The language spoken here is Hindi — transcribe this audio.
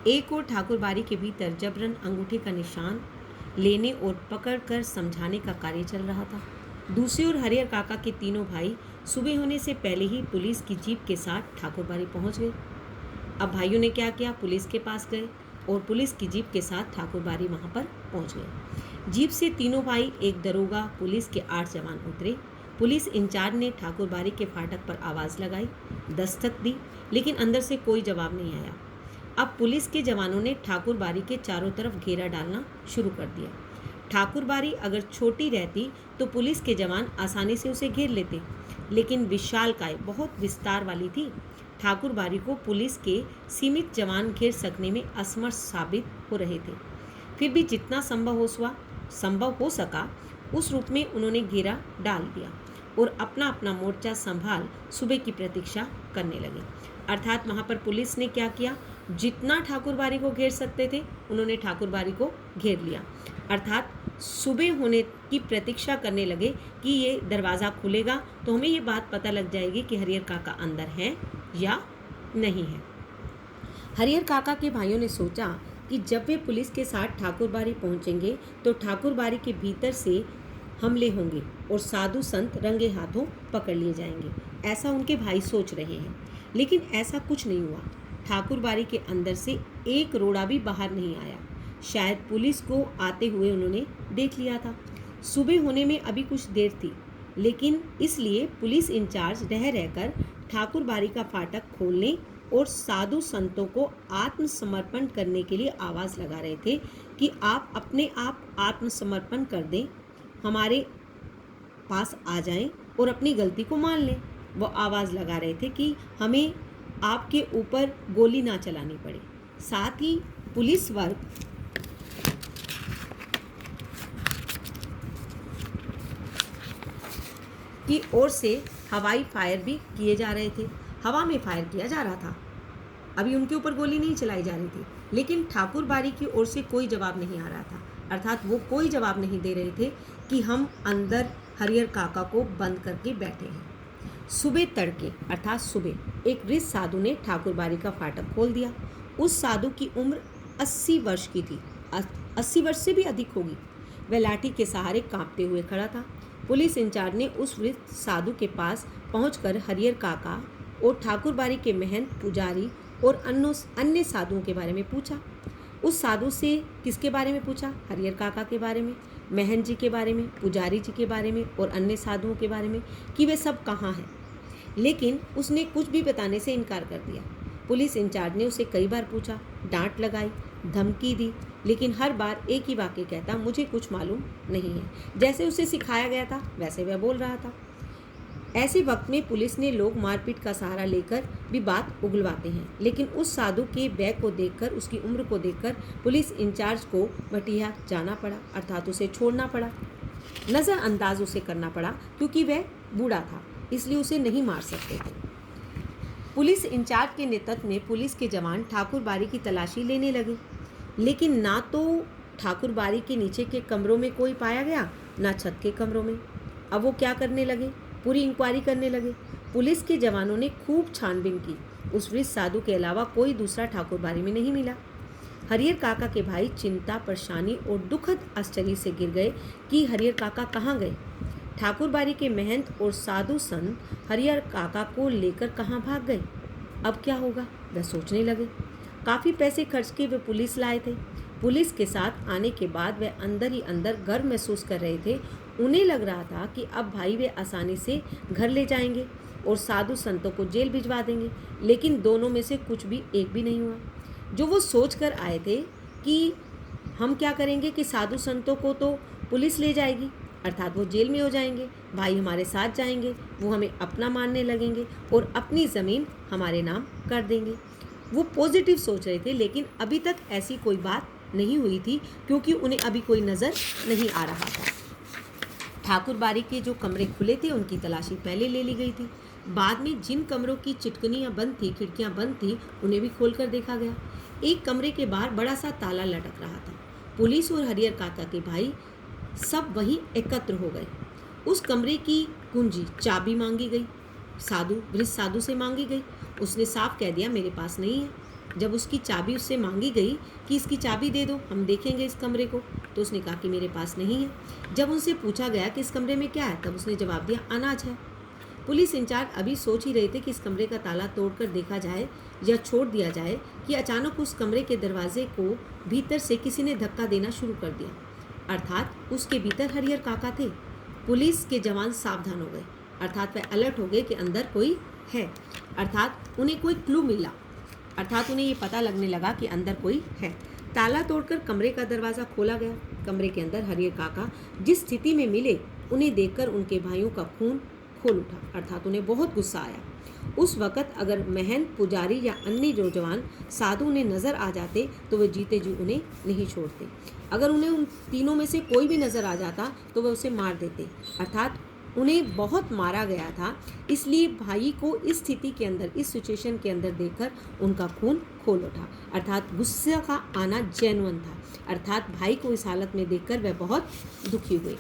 एक और ठाकुर बाड़ी के भीतर जबरन अंगूठे का निशान लेने और पकड़कर समझाने का कार्य चल रहा था। दूसरी ओर हरिहर काका के तीनों भाई सुबह होने से पहले ही पुलिस की जीप के साथ ठाकुर बाड़ी पहुंच गए। अब भाइयों ने क्या किया, पुलिस के पास गए और पुलिस की जीप के साथ ठाकुर बाड़ी वहां पर पहुंच गए। जीप से तीनों भाई, एक दरोगा, पुलिस के 8 जवान उतरे। पुलिस इंचार्ज ने ठाकुर बाड़ी के फाटक पर आवाज़ लगाई, दस्तक दी, लेकिन अंदर से कोई जवाब नहीं आया। अब पुलिस के जवानों ने ठाकुर बाड़ी के चारों तरफ घेरा डालना शुरू कर दिया। ठाकुर बाड़ी अगर छोटी रहती तो पुलिस के जवान आसानी से उसे घेर लेते, लेकिन विशालकाय बहुत विस्तार वाली थी। ठाकुर बाड़ी को पुलिस के सीमित जवान घेर सकने में असमर्थ साबित हो रहे थे। फिर भी जितना संभव हो सका उस रूप में उन्होंने घेरा डाल दिया और अपना अपना मोर्चा संभाल सुबह की प्रतीक्षा करने लगे। अर्थात वहाँ पर पुलिस ने क्या किया, जितना ठाकुर बाड़ी को घेर सकते थे उन्होंने ठाकुर बाड़ी को घेर लिया। अर्थात सुबह होने की प्रतीक्षा करने लगे कि ये दरवाज़ा खुलेगा तो हमें ये बात पता लग जाएगी कि हरिहर काका अंदर हैं या नहीं है। हरिहर काका के भाइयों ने सोचा कि जब वे पुलिस के साथ ठाकुर बाड़ी पहुंचेंगे तो ठाकुर बाड़ी के भीतर से हमले होंगे और साधु संत रंगे हाथों पकड़ लिए जाएंगे। ऐसा उनके भाई सोच रहे हैं, लेकिन ऐसा कुछ नहीं हुआ। ठाकुर बाड़ी के अंदर से एक रोड़ा भी बाहर नहीं आया। शायद पुलिस को आते हुए उन्होंने देख लिया था। सुबह होने में अभी कुछ देर थी, लेकिन इसलिए पुलिस इंचार्ज रह रहकर ठाकुर बाड़ी का फाटक खोलने और साधु संतों को आत्मसमर्पण करने के लिए आवाज़ लगा रहे थे कि आप अपने आप आत्मसमर्पण कर दें, हमारे पास आ जाएं और अपनी गलती को मान लें। वो आवाज़ लगा रहे थे कि हमें आपके ऊपर गोली ना चलानी पड़े। साथ ही पुलिस वर्ग की ओर से हवाई फायर भी किए जा रहे थे। हवा में फायर किया जा रहा था। अभी उनके ऊपर गोली नहीं चलाई जा रही थी, लेकिन ठाकुर बाड़ी की ओर से कोई जवाब नहीं आ रहा था। अर्थात वो कोई जवाब नहीं दे रहे थे कि हम अंदर हरिहर काका को बंद करके बैठे हैं। सुबह तड़के अर्थात सुबह एक वृद्ध साधु ने ठाकुर बाड़ी का फाटक खोल दिया। उस साधु की उम्र 80 वर्ष की थी, 80 वर्ष से भी अधिक होगी। वह लाठी के सहारे कांपते हुए खड़ा था। पुलिस इंचार्ज ने उस वृद्ध साधु के पास पहुंचकर हरिहर काका और ठाकुर बाड़ी के महंत, पुजारी और अन्य साधुओं के बारे में पूछा। उस साधु से किसके बारे में पूछा? हरिहर काका के बारे में, महंत जी के बारे में, पुजारी जी के बारे में और अन्य साधुओं के बारे में कि वे सब कहाँ हैं। लेकिन उसने कुछ भी बताने से इनकार कर दिया। पुलिस इंचार्ज ने उसे कई बार पूछा, डांट लगाई, धमकी दी, लेकिन हर बार एक ही वाक्य कहता, मुझे कुछ मालूम नहीं है। जैसे उसे सिखाया गया था वैसे वह बोल रहा था। ऐसे वक्त में पुलिस ने लोग मारपीट का सहारा लेकर भी बात उगलवाते हैं, लेकिन उस साधु के बैग को देखकर, उसकी उम्र को देखकर पुलिस इंचार्ज को मटिया जाना पड़ा, अर्थात उसे छोड़ना पड़ा, नज़रअंदाज उसे करना पड़ा, क्योंकि वह बूढ़ा था, इसलिए उसे नहीं मार सकते थे। पुलिस इंचार्ज के नेतृत्व में पुलिस के जवान ठाकुर बाड़ी की तलाशी लेने लगे, लेकिन ना तो ठाकुर बाड़ी के नीचे के कमरों में कोई पाया गया, ना छत के कमरों में। अब वो क्या करने लगे? पूरी इंक्वायरी करने लगे। पुलिस के जवानों ने खूब छानबीन की। उस वृद्ध साधु के अलावा कोई दूसरा ठाकुर बाड़ी में नहीं मिला। हरिहर काका के भाई चिंता, परेशानी और दुखद आश्चर्य से गिर गए कि हरिहर काका कहाँ गए। ठाकुर बाड़ी के महंत और साधु संत हरिहर काका को लेकर कहाँ भाग गए। अब क्या होगा, वह सोचने लगे। काफ़ी पैसे खर्च के वे पुलिस लाए थे। पुलिस के साथ आने के बाद वे अंदर ही अंदर गर्व महसूस कर रहे थे। उन्हें लग रहा था कि अब भाई वे आसानी से घर ले जाएंगे और साधु संतों को जेल भिजवा देंगे, लेकिन दोनों में से कुछ भी एक भी नहीं हुआ। जो वो सोच कर आए थे कि हम क्या करेंगे कि साधु संतों को तो पुलिस ले जाएगी, अर्थात वो जेल में हो जाएंगे, भाई हमारे साथ जाएंगे, वो हमें अपना मानने लगेंगे और अपनी ज़मीन हमारे नाम कर देंगे। वो पॉजिटिव सोच रहे थे, लेकिन अभी तक ऐसी कोई बात नहीं हुई थी, क्योंकि उन्हें अभी कोई नज़र नहीं आ रहा था। ठाकुर बाड़ी के जो कमरे खुले थे उनकी तलाशी पहले ले ली गई थी। बाद में जिन कमरों की चिटकनियाँ बंद थी, खिड़कियाँ बंद थी, उन्हें भी खोलकर देखा गया। एक कमरे के बाहर बड़ा सा ताला लटक रहा था। पुलिस और हरिहर काका के भाई सब वहीं एकत्र हो गए। उस कमरे की कुंजी, चाबी मांगी गई, वृद्ध साधु से मांगी गई। उसने साफ कह दिया, मेरे पास नहीं है। जब उसकी चाबी उससे मांगी गई कि इसकी चाबी दे दो, हम देखेंगे इस कमरे को, तो उसने कहा कि मेरे पास नहीं है। जब उनसे पूछा गया कि इस कमरे में क्या है, तब उसने जवाब दिया अनाज है। पुलिस इंचार्ज अभी सोच ही रहे थे कि इस कमरे का ताला तोड़कर देखा जाए या छोड़ दिया जाए कि अचानक उस कमरे के दरवाजे को भीतर से किसी ने धक्का देना शुरू कर दिया, अर्थात उसके भीतर हरिहर काका थे। पुलिस के जवान सावधान हो गए, अर्थात वह अलर्ट हो गए कि अंदर कोई है, अर्थात उन्हें कोई क्लू मिला, अर्थात उन्हें ये पता लगने लगा कि अंदर कोई है। ताला तोड़कर कमरे का दरवाज़ा खोला गया। कमरे के अंदर हरिहर काका जिस स्थिति में मिले, उन्हें देखकर उनके भाइयों का खून खोल उठा, अर्थात उन्हें बहुत गुस्सा आया। उस वक़्त अगर महंत, पुजारी या अन्य जो जवान साधु उन्हें नज़र आ जाते तो वे जीते जी उन्हें नहीं छोड़ते। अगर उन्हें उन तीनों में से कोई भी नज़र आ जाता तो वे उसे मार देते, अर्थात उन्हें बहुत मारा गया था। इसलिए भाई को इस स्थिति के अंदर, इस सिचुएशन के अंदर देखकर उनका खून खोल उठा, अर्थात गुस्से का आना जेन्युइन था, अर्थात भाई को इस हालत में देखकर वह बहुत दुखी हुए।